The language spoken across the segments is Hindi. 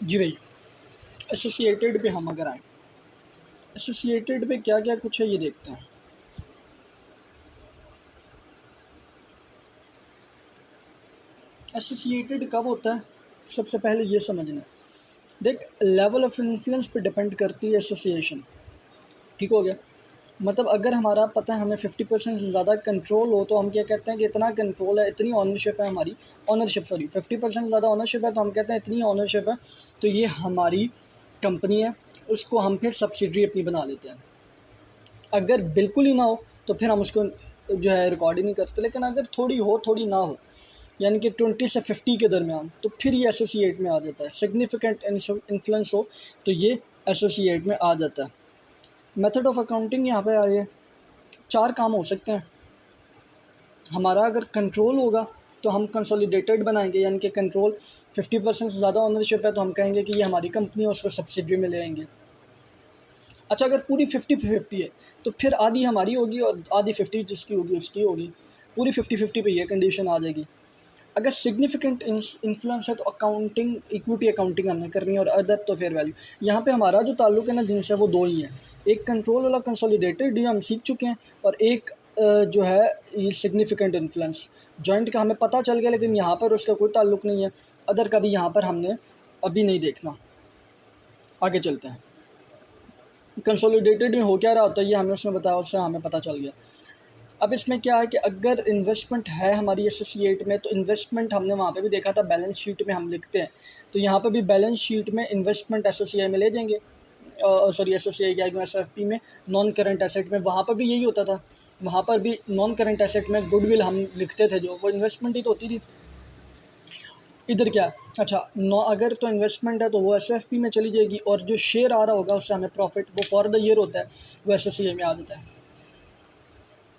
जी भाई, एसोसिएटेड पे हम अगर आएँ, एसोसिएटेड पे क्या-क्या कुछ है ये देखते हैं। एसोसिएटेड कब होता है? सबसे पहले ये समझना है। देख, लेवल ऑफ इन्फ्लुएंस पे डिपेंड करती है एसोसिएशन, ठीक हो गया? मतलब अगर हमारा पता है हमें 50% से ज़्यादा कंट्रोल हो तो हम क्या कहते हैं कि इतना कंट्रोल है, इतनी ओनरशिप है हमारी, ओनरशिप सॉरी 50% ज़्यादा ओनरशिप है तो हम कहते हैं इतनी ओनरशिप है, तो ये हमारी कंपनी है, उसको हम फिर सब्सिडियरी अपनी बना लेते हैं। अगर बिल्कुल ही ना हो तो फिर हम उसको जो है रिकॉर्ड ही नहीं करते, लेकिन अगर थोड़ी हो थोड़ी ना हो, यानी कि 20 से 50 के दरमियान, तो फिर ये एसोसिएट में आ जाता है। सिग्निफिकेंट इन्फ्लुएंस हो तो ये एसोसिएट में आ जाता है। मेथड ऑफ अकाउंटिंग यहाँ पे आइए, 4 काम हो सकते हैं। हमारा अगर कंट्रोल होगा तो हम कंसोलिडेटेड बनाएंगे, यानी कि कंट्रोल 50% से ज़्यादा ओनरशिप है तो हम कहेंगे कि ये हमारी कंपनी है, उसको सब्सिडरी में ले आएंगे। अच्छा, अगर पूरी 50-50 है तो फिर आधी हमारी होगी और आधी 50 जिसकी होगी उसकी होगी। पूरी 50-50 पे ये कंडीशन आ जाएगी। अगर सिग्निफिकेंट इन्फ्लुएंस है तो अकाउंटिंग, इक्विटी अकाउंटिंग हमने करनी है, और अदर तो फेयर वैल्यू। यहाँ पे हमारा जो ताल्लुक है ना जिनसे, वो दो ही हैं। एक कंट्रोल वाला कंसोलिडेटेड, ये हम सीख चुके हैं, और एक जो है ये सिग्निफिकेंट इन्फ्लुएंस। जॉइंट का हमें पता चल गया लेकिन यहाँ पर उसका कोई ताल्लुक नहीं है। अदर का भी यहाँ पर हमने अभी नहीं देखना। आगे चलते हैं। कंसोलिडेटेड में हो क्या रहा होता है ये हमें उसने बताया, उससे हमें पता चल गया। अब इसमें क्या है कि अगर इन्वेस्टमेंट है हमारी एसोसिएट में, तो इन्वेस्टमेंट हमने वहाँ पे भी देखा था, बैलेंस शीट में हम लिखते हैं, तो यहाँ पे भी बैलेंस शीट में इन्वेस्टमेंट एसोसिए में ले जाएंगे। सॉरी, एसोसिए क्या एस एफ पी में, नॉन करंट एसेट में, वहाँ पर भी यही होता था। वहाँ पर भी नॉन करंट एसेट में गुडविल हम लिखते थे, जो वो इन्वेस्टमेंट ही तो होती थी। इधर क्या है? अच्छा, नौ अगर तो इन्वेस्टमेंट है तो वो एस एफ पी में चली जाएगी, और जो शेयर आ रहा होगा उससे हमें प्रॉफिट, वो फॉर द ईयर होता है, वो एसोसिए में आ जाता है।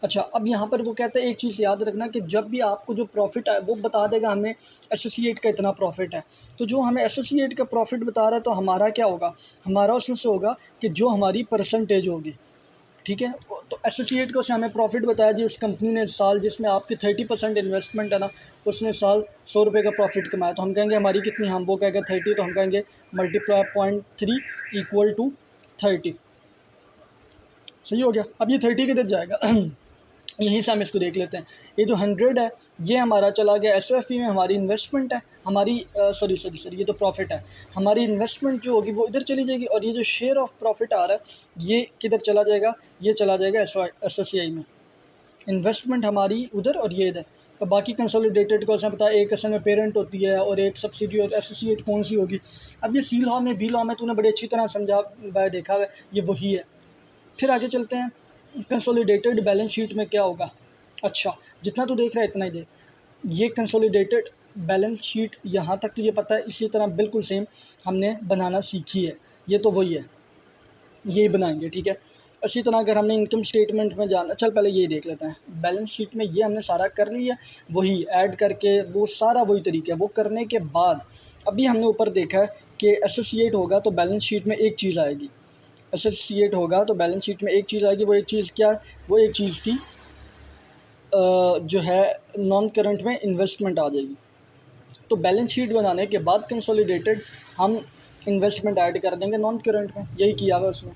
अच्छा, अब यहाँ पर वो कहता है एक चीज़ याद रखना कि जब भी आपको जो प्रॉफ़िट है वो बता देगा हमें एसोसिएट का इतना प्रॉफ़िट है, तो जो हमें एसोसिएट का प्रॉफ़िट बता रहा है तो हमारा क्या होगा, हमारा उसमें से होगा कि जो हमारी परसेंटेज होगी, ठीक है? तो एसोसिएट को से हमें प्रॉफ़िट बताया जी उस कंपनी ने साल जिसमें आपकी 30% इन्वेस्टमेंट है ना, उसने साल 100 रुपये का प्रॉफ़िट कमाया, तो हम कहेंगे हमारी कितनी, हम वो कहेगा 30, तो हम कहेंगे मल्टीप्लाई 0.3 इक्वल टू 30। सही हो गया? अब ये 30 किधर जाएगा? यहीं से हम इसको देख लेते हैं। ये जो 100 है ये हमारा चला गया एसओएफपी में, हमारी इन्वेस्टमेंट है, हमारी सॉरी ये तो प्रॉफिट है। हमारी इन्वेस्टमेंट जो होगी वो इधर चली जाएगी, और ये जो शेयर ऑफ प्रॉफिट आ रहा है ये किधर चला जाएगा, ये चला जाएगा एसओसीआई में। इन्वेस्टमेंट हमारी उधर और ये इधर। तो बाकी कंसोलिडेटेड को पता है एक असल में पेरेंट होती है और एक सब्सिडी और एसोसिएट कौन सी होगी। अब ये सी लॉ में, बी लॉ में तूने बड़ी अच्छी तरह समझा, देखा है, ये वही है। फिर आगे चलते हैं, कंसोलिडेटेड बैलेंस शीट में क्या होगा। अच्छा, जितना तू देख रहा है इतना ही देख। ये कंसोलिडेटेड बैलेंस शीट यहाँ तक तुझे पता है, इसी तरह बिल्कुल सेम हमने बनाना सीखी है। ये तो वही है, यही बनाएंगे, ठीक है। इसी तरह अगर हमने इनकम स्टेटमेंट में जाना, चल पहले ये देख लेते हैं। बैलेंस शीट में ये हमने सारा कर लिया, वही ऐड करके वो सारा वही तरीका है। वो करने के बाद अभी हमने ऊपर देखा है कि एसोसिएट होगा तो बैलेंस शीट में एक चीज़ आएगी, एसोसिएट होगा तो बैलेंस शीट में एक चीज़ आएगी। वो एक चीज़ क्या है? वो एक चीज़ थी जो है नॉन करंट में इन्वेस्टमेंट आ जाएगी। तो बैलेंस शीट बनाने के बाद कंसोलिडेटेड हम इन्वेस्टमेंट ऐड कर देंगे नॉन करंट में, यही किया हुआ उसने।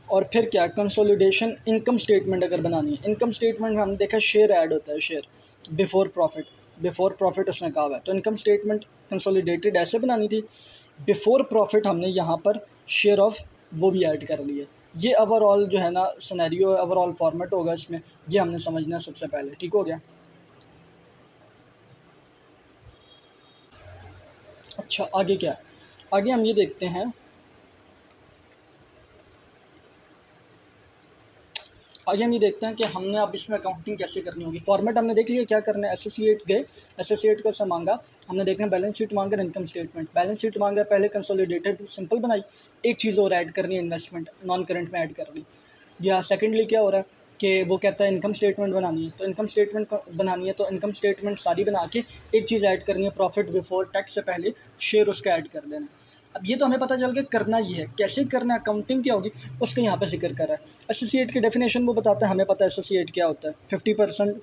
और फिर क्या, कंसोलिडेशन इनकम स्टेटमेंट अगर बनानी है, इनकम स्टेटमेंट में हमने देखा शेयर ऐड होता है, share before profit, before profit उसने कहा हुआ है। तो इनकम स्टेटमेंट कंसोलिडेटेड ऐसे बनानी थी, बिफोर प्रॉफिट हमने यहाँ पर शेयर ऑफ वो भी ऐड कर लिए। ये ओवरऑल जो है ना सिनेरियो, ओवरऑल फॉर्मेट होगा इसमें, ये हमने समझना है सबसे पहले, ठीक हो गया। अच्छा, आगे क्या है? आगे हम ये देखते हैं, आगे हम ये देखते हैं कि हमने अब इसमें अकाउंटिंग कैसे करनी होगी। फॉर्मेट हमने देख लिया क्या करना है। एसोसिएट गए, एसोसिएट को से मांगा, हमने देखना बैलेंस शीट मांगा, इनकम स्टेटमेंट। बैलेंस शीट मांगा, पहले कंसोलिडेटेड सिंपल बनाई, एक चीज़ और ऐड करनी है, इन्वेस्टमेंट नॉन करंट में ऐड कर दी। या सेकेंडली क्या हो रहा है कि वो कहता है इनकम स्टेटमेंट बनानी है, तो इनकम स्टेटमेंट बनानी है तो इनकम स्टेटमेंट सारी बना के एक चीज़ ऐड करनी है, प्रॉफिट बिफोर टैक्स से पहले शेयर उसका ऐड कर देना। अब ये तो हमें पता चल गया करना ये है, कैसे करना है, अकाउंटिंग क्या होगी उसका यहाँ पे जिक्र कर रहा है। एसोसिएट की डेफिनेशन वो बताता है, हमें पता है एसोसिएट क्या होता है। 50%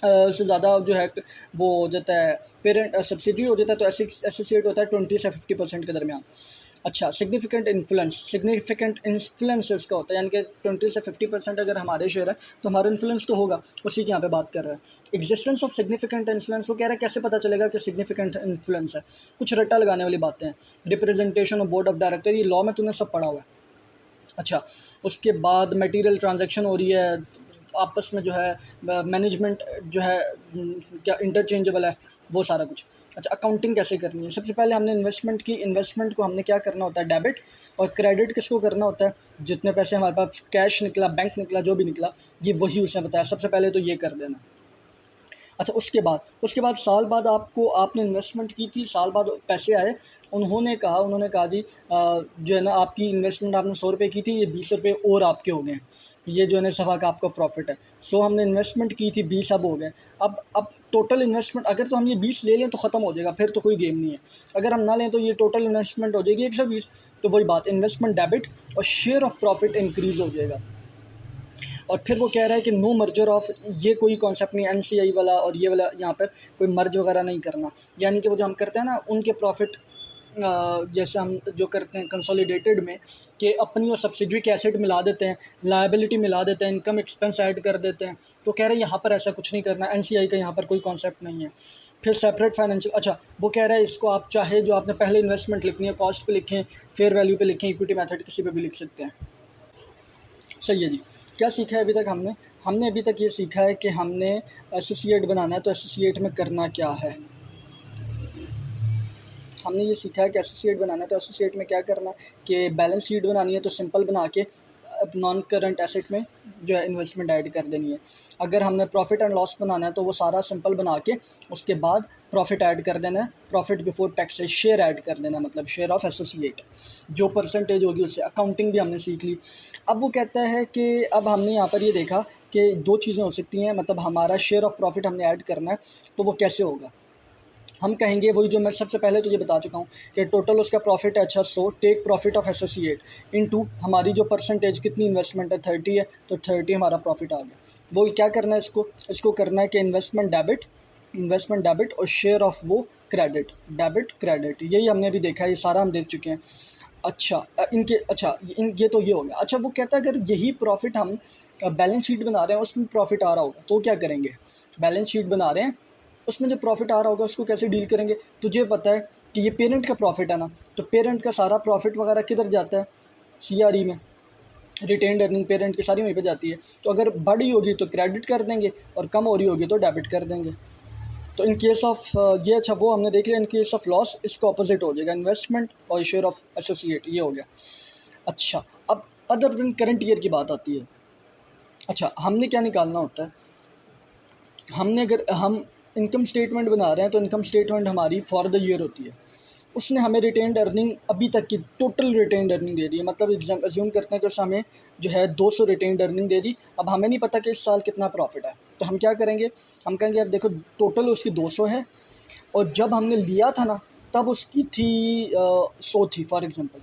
से ज़्यादा जो है वो हो जाता है, पेरेंट सब्सिडी हो जाता है, तो एसोसिएट होता है 20 से 50% के दरमियान। अच्छा, सिग्निफिकेंट इन्फ्लुएंस इसका होता है, यानी कि 20 से 50% अगर हमारे शेयर है तो हमारा इन्फ्लुएंस तो होगा, उसी की यहाँ पे बात कर रहा है। एग्जिस्टेंस ऑफ सिग्निफिकेंट इन्फ्लुएंस, वो कह रहा है कैसे पता चलेगा कि सिग्निफिकेंट इन्फ्लुएंस है। कुछ रट्टा लगाने वाली बातें हैं। Representation of board of director, ये लॉ में तूने सब पढ़ा हुआ है। अच्छा, उसके बाद मटेरियल ट्रांजैक्शन हो रही है आपस में, जो है मैनेजमेंट जो है क्या इंटरचेंजेबल है, वो सारा कुछ। अच्छा, अकाउंटिंग कैसे करनी है, सबसे पहले हमने इन्वेस्टमेंट की, इन्वेस्टमेंट को हमने क्या करना होता है, डेबिट, और क्रेडिट किसको करना होता है, जितने पैसे हमारे पास कैश निकला, बैंक निकला, जो भी निकला, ये वही उसने बताया, सबसे पहले तो ये कर देना। अच्छा, उसके बाद साल बाद आपने इन्वेस्टमेंट की थी, साल बाद पैसे आए, उन्होंने कहा जी जो है ना आपकी इन्वेस्टमेंट आपने 100 रुपये की थी, ये 20 रुपये और आपके हो गए हैं, ये जो है ना सवा का आपका प्रॉफिट है। सो हमने इन्वेस्टमेंट की थी 20, अब हो गए। अब टोटल इन्वेस्टमेंट अगर तो हम ये 20 ले लें तो ख़त्म हो जाएगा, फिर तो कोई गेम नहीं है। अगर हम ना लें तो ये टोटल इन्वेस्टमेंट हो जाएगी 120। तो वही बात, इन्वेस्टमेंट डेबिट और शेयर ऑफ प्रॉफिट इंक्रीज़ हो जाएगा। और फिर वो कह रहा है कि नो मर्जर ऑफ, ये कोई कॉन्सेप्ट नहीं, एनसीआई वाला और ये वाला, यहाँ पर कोई मर्ज वगैरह नहीं करना। यानी कि वो जो हम करते हैं ना उनके प्रॉफिट, जैसे हम जो करते हैं कंसोलिडेटेड में, कि अपनी और सब्सिडरी के एसेट मिला देते हैं, लायबिलिटी मिला देते हैं, इनकम एक्सपेंस ऐड कर देते हैं। तो कह रहे हैं यहाँ पर ऐसा कुछ नहीं करना, एनसीआई का यहाँ पर कोई कॉन्सेप्ट नहीं है। फिर सेपरेट फाइनेंशियल, अच्छा वो कह रहा है इसको आप चाहे जो आपने पहले इन्वेस्टमेंट लिखनी है, कॉस्ट पे लिखें, फेयर वैल्यू पे लिखें, इक्विटी मेथड किसी पे भी लिख सकते हैं। सही है जी। क्या सीखा है अभी तक हमने? हमने अभी तक ये सीखा है कि हमने एसोसिएट बनाना है, तो एसोसिएट में करना क्या है। हमने ये सीखा है कि एसोसिएट बनाना है, तो एसोसिएट में क्या करना है कि बैलेंस शीट बनानी है, तो सिंपल बना के नॉन करंट एसेट में जो है इन्वेस्टमेंट ऐड कर देनी है। अगर हमने प्रॉफिट एंड लॉस बनाना है तो वो सारा सिंपल बना के उसके बाद प्रॉफिट ऐड कर देना है, प्रॉफिट बिफोर टैक्स से शेयर ऐड कर देना, मतलब शेयर ऑफ एसोसिएट, जो परसेंटेज होगी उससे। अकाउंटिंग भी हमने सीख ली। अब वो कहता है कि अब हमने यहाँ पर ये देखा कि दो चीज़ें हो सकती हैं, मतलब हमारा शेयर ऑफ प्रॉफिट हमने ऐड करना है, तो वो कैसे होगा। हम कहेंगे वही जो मैं सबसे पहले तो ये बता चुका हूँ कि टोटल उसका प्रॉफिट है, अच्छा, so take profit of associate into हमारी जो परसेंटेज कितनी इन्वेस्टमेंट है 30 है, तो 30 हमारा प्रॉफिट आ गया। वो क्या करना है, इसको करना है कि इन्वेस्टमेंट डेबिट और शेयर ऑफ वो क्रेडिट, डेबिट क्रेडिट, यही हमने अभी देखा है, ये सारा हम देख चुके हैं। अच्छा ये तो ये हो गया। अच्छा, वो कहता है अगर यही प्रॉफिट हम बैलेंस शीट बना रहे हैं, उसमें प्रॉफिट आ रहा होगा तो क्या करेंगे। बैलेंस शीट बना रहे हैं, उसमें जो प्रॉफिट आ रहा होगा उसको कैसे डील करेंगे। तुझे पता है कि ये पेरेंट का प्रॉफिट है ना, तो पेरेंट का सारा प्रॉफिट वगैरह किधर जाता है, सीआरई में, रिटेन्ड अर्निंग पेरेंट की सारी वहीं पे जाती है। तो अगर बड़ी होगी तो क्रेडिट कर देंगे और कम हो रही होगी तो डेबिट कर देंगे। तो इन केस ऑफ ये, अच्छा वो हमने देख लिया। इन केस ऑफ लॉस इसका ऑपोजिट हो जाएगा, इन्वेस्टमेंट और शेयर ऑफ एसोसिएट, ये हो गया। अच्छा, अब अदर देन करंट ईयर की बात आती है। अच्छा, हमने क्या निकालना होता है, हमने अगर हम इनकम स्टेटमेंट बना रहे हैं तो इनकम स्टेटमेंट हमारी फॉर द ईयर होती है। उसने हमें रिटेन्ड अर्निंग अभी तक की टोटल रिटेन्ड अर्निंग दे दी है, मतलब एग्ज्यूम करते हैं कि उसने हमें जो है 200 रिटेन्ड अर्निंग दे दी। अब हमें नहीं पता कि इस साल कितना प्रॉफिट है, तो हम क्या करेंगे, हम कहेंगे यार देखो टोटल उसकी 200 है, और जब हमने लिया था ना तब उसकी थी 100 थी फॉर एग्ज़ाम्पल।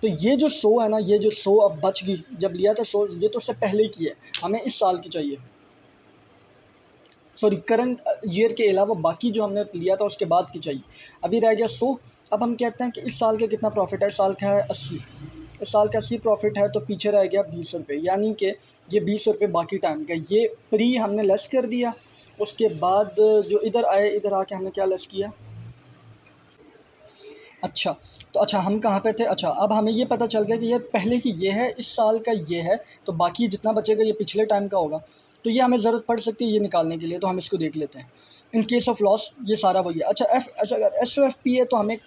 तो ये जो 100 है ना, ये जो 100 अब बच गई, जब लिया था 100, ये तो उससे पहले की है, हमें इस साल की चाहिए, सॉरी करंट ईयर के अलावा बाकी जो हमने लिया था उसके बाद की चाहिए। अभी रह गया 100। अब हम कहते हैं कि इस साल का कितना प्रॉफिट है, इस साल का है 80, इस साल का 80 प्रॉफिट है, तो पीछे रह गया 20 रुपये, यानी कि ये 20 रुपये बाकी टाइम का, ये प्री हमने लेस कर दिया। उसके बाद जो इधर आए, इधर आके हमने क्या लेस किया। अच्छा, तो अच्छा हम कहाँ पे थे, अच्छा अब हमें ये पता चल गया कि ये पहले की ये है, इस साल का ये है, तो बाकी जितना बचेगा ये पिछले टाइम का होगा। तो ये हमें ज़रूरत पड़ सकती है ये निकालने के लिए, तो हम इसको देख लेते हैं। इन केस ऑफ लॉस ये सारा वही है। अच्छा अगर एस है तो हमें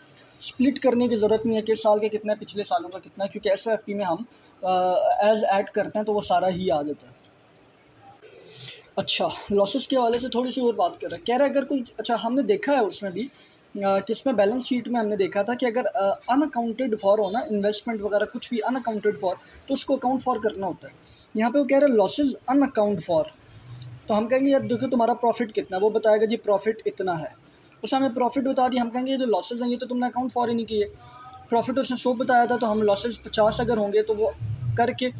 स्प्लिट करने की ज़रूरत नहीं है कि इस साल का कितना है, पिछले सालों का कितना है, क्योंकि एस में हम एज ऐड करते हैं तो वो सारा ही आ जाता है। अच्छा, लॉसेस के हवाले से थोड़ी सी और बात कर रहा है, कह रहा है अगर कोई, अच्छा हमने देखा है उसमें भी किसमें, बैलेंस शीट में हमने देखा था कि अगर अनअकाउंटेड फॉर हो ना, इन्वेस्टमेंट वगैरह कुछ भी अनअकाउंटेड फॉर, तो उसको अकाउंट फॉर करना होता है। यहाँ पे वो कह रहा है लॉसेज अनअकाउंट फॉर, तो हम कहेंगे यार देखो तुम्हारा प्रॉफिट कितना है, वो बताएगा जी प्रॉफिट इतना है, उसने हमें प्रॉफिट बता दिया, हम कहेंगे ये जो लॉसेज हैं ये तो तुमने अकाउंट फॉर ही नहीं किए। प्रॉफिट उसने 100 बताया था, तो हम लॉसेज 50 अगर होंगे तो वो करके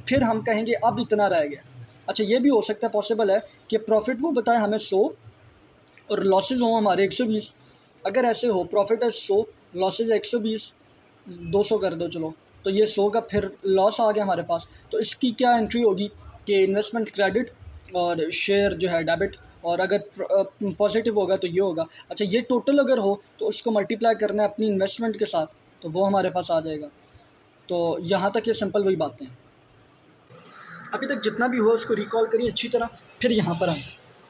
फिर हम कहेंगे अब इतना रह गया, अच्छा ये भी हो सकता है, पॉसिबल है कि प्रॉफिट वो बताए हमें 100 और लॉसेज हों हमारे 120। अगर ऐसे हो प्रॉफिट है 100, लॉसेज है 120, 200 कर दो चलो, तो ये 100 का फिर लॉस आ गया हमारे पास। तो इसकी क्या एंट्री होगी कि इन्वेस्टमेंट क्रेडिट और शेयर जो है डेबिट, और अगर पॉजिटिव होगा तो ये होगा। अच्छा ये टोटल अगर हो तो उसको मल्टीप्लाई करना है अपनी इन्वेस्टमेंट के साथ, तो वो हमारे पास आ जाएगा। तो यहाँ तक ये सिंपल वही बातें हैं। अभी तक जितना भी हुआ उसको रिकॉल करिए अच्छी तरह, फिर यहाँ पर आए।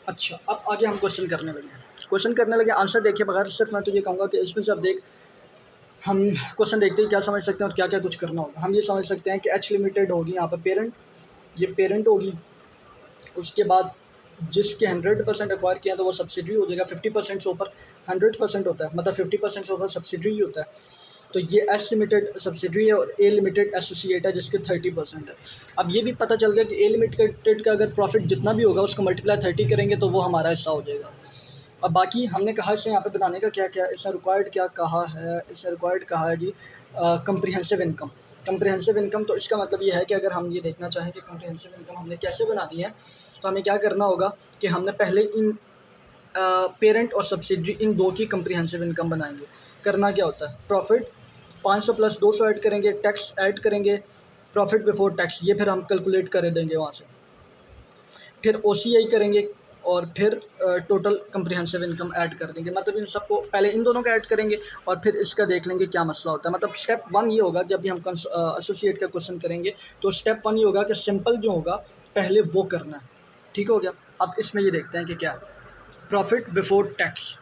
अच्छा अब आगे हम क्वेश्चन करने लगे, आंसर देखिए बगैर, सिर्फ मैं तो ये कहूँगा कि इसमें से अब देख, हम क्वेश्चन देखते ही क्या समझ सकते हैं और क्या क्या कुछ करना होगा। हम ये समझ सकते हैं कि एच लिमिटेड होगी यहाँ पर पेरेंट, ये पेरेंट होगी। उसके बाद जिसके 100% एक्वायर किया तो वो सब्सिडरी हो जाएगा। 50% से ऊपर 100% होता है, मतलब 50% से ऊपर सब्सिडरी ही होता है। तो ये एस लिमिटेड सब्सिडरी है और ए लिमिटेड एसोसिएट है जिसके 30% है। अब ये भी पता चल गया कि ए लिमिटेड का अगर प्रॉफिट जितना भी होगा उसको मल्टीप्लाई 30 करेंगे तो वो हमारा हिस्सा हो जाएगा। अब बाकी हमने कहा इसे यहाँ पे बनाने का क्या क्या है, इसने रिक्वायर्ड क्या कहा है, इसने रिक्वायर्ड कहा है जी कंप्रीहेंसिव इनकम। कंप्रीहेंसिव इनकम तो इसका मतलब ये है कि अगर हम ये देखना चाहें कि कंप्रीहेंसिव इनकम हमने कैसे बनानी है, तो हमें क्या करना होगा कि हमने पहले इन पेरेंट और सब्सिडरी इन दो की कंप्रीहेंसिव इनकम बनाएंगे। करना क्या होता है, प्रॉफिट 500 प्लस 200 ऐड करेंगे, टैक्स ऐड करेंगे, प्रॉफिट बिफोर टैक्स ये फिर हम कैलकुलेट कर देंगे वहाँ से, फिर OCI करेंगे और फिर टोटल कंप्रीहेंसिव इनकम ऐड कर देंगे। मतलब इन सबको पहले इन दोनों का ऐड करेंगे और फिर इसका देख लेंगे क्या मसला होता है। मतलब स्टेप 1 ये होगा, जब भी हम एसोसिएट का क्वेश्चन करेंगे तो स्टेप 1 ये होगा कि सिंपल जो होगा पहले वो करना है। ठीक हो गया। अब इसमें ये देखते हैं कि क्या है, प्रॉफिट बिफोर टैक्स,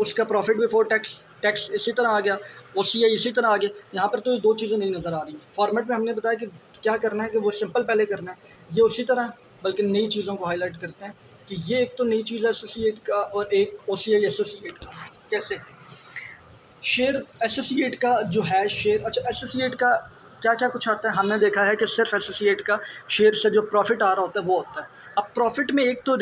उसका प्रॉफिट बिफोर टैक्स, टैक्स इसी तरह आ गया, OCI इसी तरह आ गया। यहाँ पर तो ये दो चीज़ें नहीं नज़र आ रही हैं। फॉर्मेट में हमने बताया कि क्या करना है कि वो सिंपल पहले करना है, ये उसी तरह, बल्कि नई चीज़ों को हाईलाइट करते हैं कि ये एक तो नई चीज़ है एसोसिएट का और एक OCI एसोसिएट का। कैसे, शेयर एसोसिएट का जो है शेयर, अच्छा एसोसिएट का क्या क्या कुछ आता है, हमने देखा है कि सिर्फ एसोसिएट का शेयर से जो प्रॉफिट आ रहा होता है वो होता है। अब प्रॉफिट में एक तो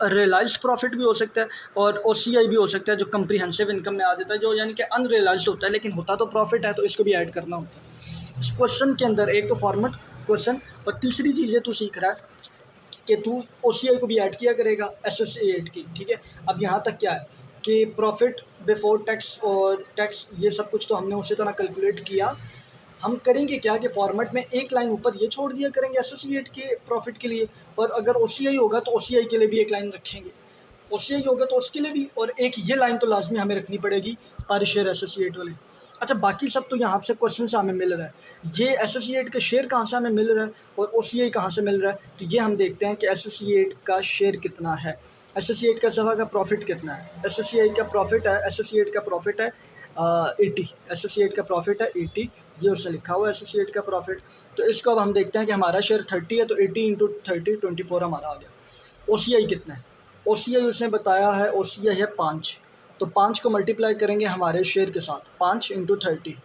रियलाइज्ड प्रॉफिट भी हो सकता है और OCI भी हो सकता है जो कंप्रीहेंसिव इनकम में आ जाता है, जो यानी कि अनरियलाइज्ड होता है लेकिन होता तो प्रॉफिट है, तो इसको भी ऐड करना होता है। इस क्वेश्चन के अंदर एक तो फॉर्मेट क्वेश्चन, और तीसरी चीज़ ये तू सीख रहा है कि तू OCI को भी ऐड किया करेगा एसोसिएट की। ठीक है। अब यहाँ तक क्या है कि प्रॉफिट बिफोर टैक्स और टैक्स ये सब कुछ तो हमने उसी तरह कैलकुलेट किया। हम करेंगे क्या कि फॉर्मेट में एक लाइन ऊपर ये छोड़ दिया करेंगे एसोसिएट के प्रॉफिट के लिए, और अगर OCI होगा तो OCI के लिए भी एक लाइन रखेंगे, OCI होगा तो उसके लिए भी, और एक ये लाइन तो लाजमी हमें रखनी पड़ेगी सारे शेयर एसोसिएट वाले। अच्छा बाकी सब तो यहाँ से क्वेश्चन से हमें मिल रहा है, ये एसोसिएट के शेयर कहाँ से हमें मिल रहा है और OCI कहाँ से मिल रहा है, तो ये हम देखते हैं कि एसोसिएट का शेयर कितना है, एसोसिएट का सभा का प्रॉफिट कितना है। एसोसिएट का प्रॉफिट है, एसोसिएट का प्रॉफिट है 80, एसोसिएट का प्रॉफिट है 80, ये उससे लिखा हुआ है एसोसिएट का प्रॉफिट। तो इसको अब हम देखते हैं कि हमारा शेयर 30 है तो 80 इंटू 30 24 हमारा आ गया। OCI कितना है, OCI उसने बताया है, OCI है 5, तो 5 को मल्टीप्लाई करेंगे हमारे शेयर के साथ, 5 इंटू 30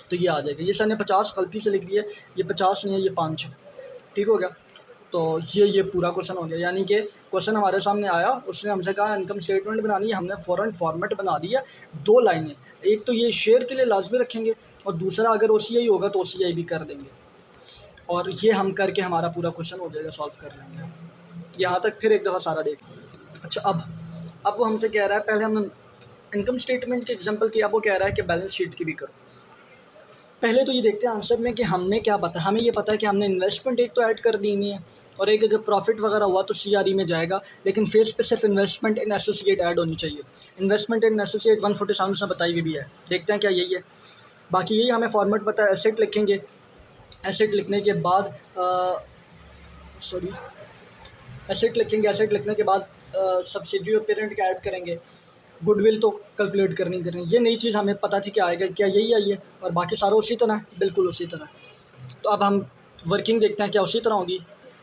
तो ये आ जाएगा। ये सर ने 50 गलती से लिख दिया, ये 50 नहीं है ये 5 है। ठीक हो गया। तो ये पूरा क्वेश्चन हो गया, यानी कि क्वेश्चन हमारे सामने आया, उसने हमसे कहा इनकम स्टेटमेंट बनानी है, हमने फ़ौरन फॉर्मेट बना दिया, 2 लाइनें, एक तो ये शेयर के लिए लाजमी रखेंगे और दूसरा अगर OCI होगा तो OCI भी कर देंगे, और ये हम करके हमारा पूरा क्वेश्चन हो जाएगा, सॉल्व कर लेंगे। यहाँ तक फिर एक दफ़ा सारा देख। अच्छा अब वो हमसे कह रहा है, पहले हमने इनकम स्टेटमेंट के एग्जांपल किया, अब वो कह रहा है कि बैलेंस शीट की भी करो। पहले तो ये देखते हैं आंसर में कि हमने क्या पता, हमें ये पता है कि हमने इन्वेस्टमेंट एक तो ऐड कर देनी है, और एक अगर प्रॉफिट वगैरह हुआ तो CRE में जाएगा, लेकिन फेस पे सिर्फ इन्वेस्टमेंट इन एसोसिएट ऐड होनी चाहिए। इन्वेस्टमेंट इन एसोसिएट 147 में बताई हुई भी है, देखते हैं क्या यही है। बाकी यही हमें फॉर्मेट पता है, एसेट लिखेंगे, एसेट लिखने के बाद एसेट लिखेंगे, एसेट लिखने के बाद सब्सिडी और पेरेंट का ऐड करेंगे, गुडविल तो कैलकुलेट करनी ये नई चीज़ हमें पता थी कि आएगा, क्या यही आई है, और बाकी सारा उसी तरह है, बिल्कुल उसी तरह। तो अब हम वर्किंग देखते हैं क्या उसी तरह होगी,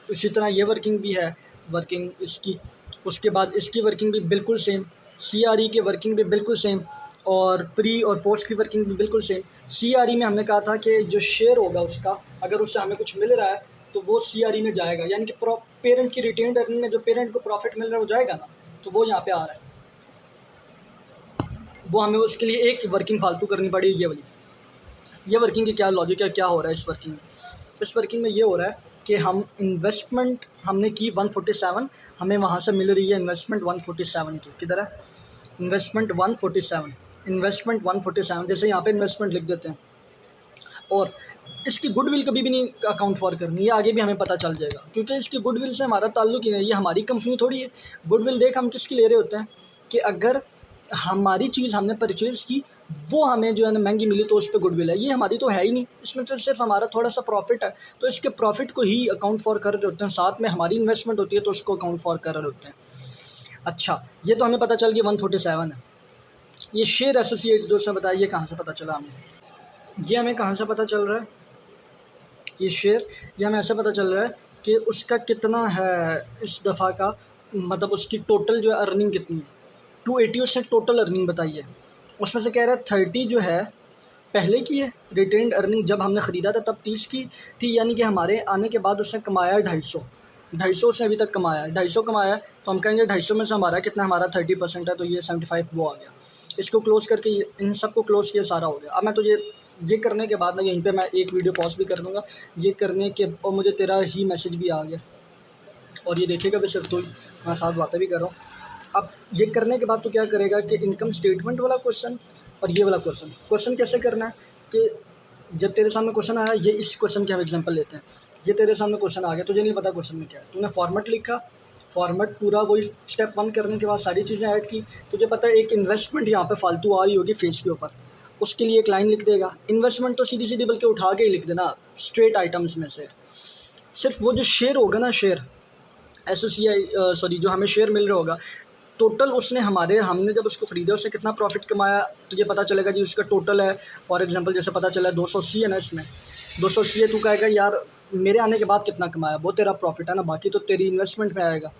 इसी तरह ये वर्किंग भी है, वर्किंग इसकी, उसके बाद इसकी वर्किंग भी बिल्कुल सेम, CRE की वर्किंग भी बिल्कुल सेम, और प्री और पोस्ट की वर्किंग भी बिल्कुल सेम। CRE में हमने कहा था कि जो शेयर होगा उसका, अगर उससे हमें कुछ मिल रहा है तो वो CRE में जाएगा, यानी कि पेरेंट की रिटेन्ड अर्निंग में जो पेरेंट को प्रॉफिट मिल रहा है वो जाएगा ना, तो वो यहाँ पे आ रहा है, वो हमें उसके लिए एक वर्किंग फालतू करनी पड़ेगी। ये वाली, ये वर्किंग की क्या लॉजिक है, क्या हो रहा है इस वर्किंग में, इस वर्किंग में ये हो रहा है कि हम इन्वेस्टमेंट हमने की 147, हमें वहाँ से मिल रही है इन्वेस्टमेंट 147 की। किधर है इन्वेस्टमेंट 147, इन्वेस्टमेंट 147, जैसे यहाँ पे इन्वेस्टमेंट लिख देते हैं। और इसकी गुडविल कभी भी नहीं अकाउंट फॉर करनी, ये आगे भी हमें पता चल जाएगा, क्योंकि इसकी गुडविल से हमारा ताल्लुक ही नहीं, ये हमारी कंपनी थोड़ी है। गुडविल देख हम किसकी ले रहे होते हैं कि अगर हमारी चीज़ हमने परचेज़ की, वो हमें जो है ना महंगी मिली, तो उस पर गुडविल है। ये हमारी तो है ही नहीं, इसमें तो सिर्फ हमारा थोड़ा सा प्रॉफिट है, तो इसके प्रॉफिट को ही अकाउंट फॉर कर रहे होते हैं। साथ में हमारी इन्वेस्टमेंट होती है तो उसको अकाउंट फॉर कर रहे होते हैं। अच्छा, ये तो हमें पता चल गया 147 है। ये शेयर एसोसिएट जो उसने बताया, ये कहाँ से पता चला हमें, ये हमें कहाँ से पता चल रहा है, ये शेयर, ये हमें ऐसे पता चल रहा है कि उसका कितना है इस दफ़ा का, मतलब उसकी टोटल जो है अर्निंग कितनी है। 280 उसने टोटल अर्निंग बताई है, उसमें से कह रहा है 30 जो है पहले की है। रिटेन्ड अर्निंग जब हमने ख़रीदा था तब 30 की थी, यानी कि हमारे आने के बाद उसने कमाया 250 उसने अभी तक कमाया है। 250 कमाया है, तो हम कहेंगे 250 में से हमारा कितना, हमारा 30% है, तो ये 75 वो आ गया। इसको क्लोज़ करके इन सब को क्लोज़ किया, सारा हो गया। अब मैं तो ये करने के बाद ना, यहीं पे मैं एक वीडियो पॉज भी कर दूँगा, ये करने के और मुझे तेरा ही मैसेज भी आ गया, और ये देखेगा भी सिर्फ, तो मैं साथ बातें भी कर रहा हूँ। अब ये करने के बाद तो क्या करेगा कि इनकम स्टेटमेंट वाला क्वेश्चन और ये वाला क्वेश्चन कैसे करना है कि जब तेरे सामने क्वेश्चन आया, ये इस क्वेश्चन के हम एग्जांपल लेते हैं, ये तेरे सामने क्वेश्चन आ गया, तुझे नहीं पता क्वेश्चन में क्या है, तूने फॉर्मेट लिखा, फॉर्मेट पूरा वही स्टेप 1 करने के बाद सारी चीज़ें ऐड की, तुझे पता है एक इन्वेस्टमेंट यहाँ पे फालतू आ रही होगी फेस के ऊपर, उसके लिए एक लाइन लिख देगा। इन्वेस्टमेंट तो सीधी सीधी बल्कि उठा के ही लिख देना, स्ट्रेट आइटम्स में से सिर्फ वो जो शेयर होगा ना, शेयर एसोसिएट सॉरी जो हमें शेयर मिल रहा होगा, टोटल उसने हमने जब उसको ख़रीदा उससे कितना प्रॉफिट कमाया, तुझे पता चलेगा जी उसका टोटल है। फॉर एग्जांपल जैसे पता चला 280 है ना, इसमें 280 है, तू कहेगा यार मेरे आने के बाद कितना कमाया, वो तेरा प्रॉफिट है ना, बाकी तो तेरी इन्वेस्टमेंट में आएगा।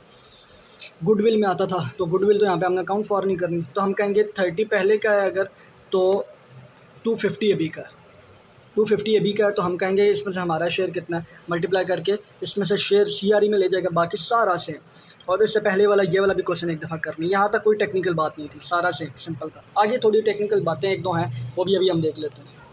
गुडविल में आता था, तो गुडविल तो यहाँ पे हमने अकाउंट फॉर नहीं करनी, तो हम कहेंगे 30 पहले का है अगर, तो 250 अभी का है, 250 अभी का है, तो हम कहेंगे इसमें से हमारा शेयर कितना है, मल्टीप्लाई करके इसमें से शेयर CRE में ले जाएगा, बाकी सारा सेम। और इससे पहले वाला ये वाला भी क्वेश्चन एक दफ़ा करनी, यहाँ तक कोई टेक्निकल बात नहीं थी, सारा सेम सिंपल था। आगे थोड़ी टेक्निकल बातें एक दो हैं, वो भी अभी हम देख लेते हैं।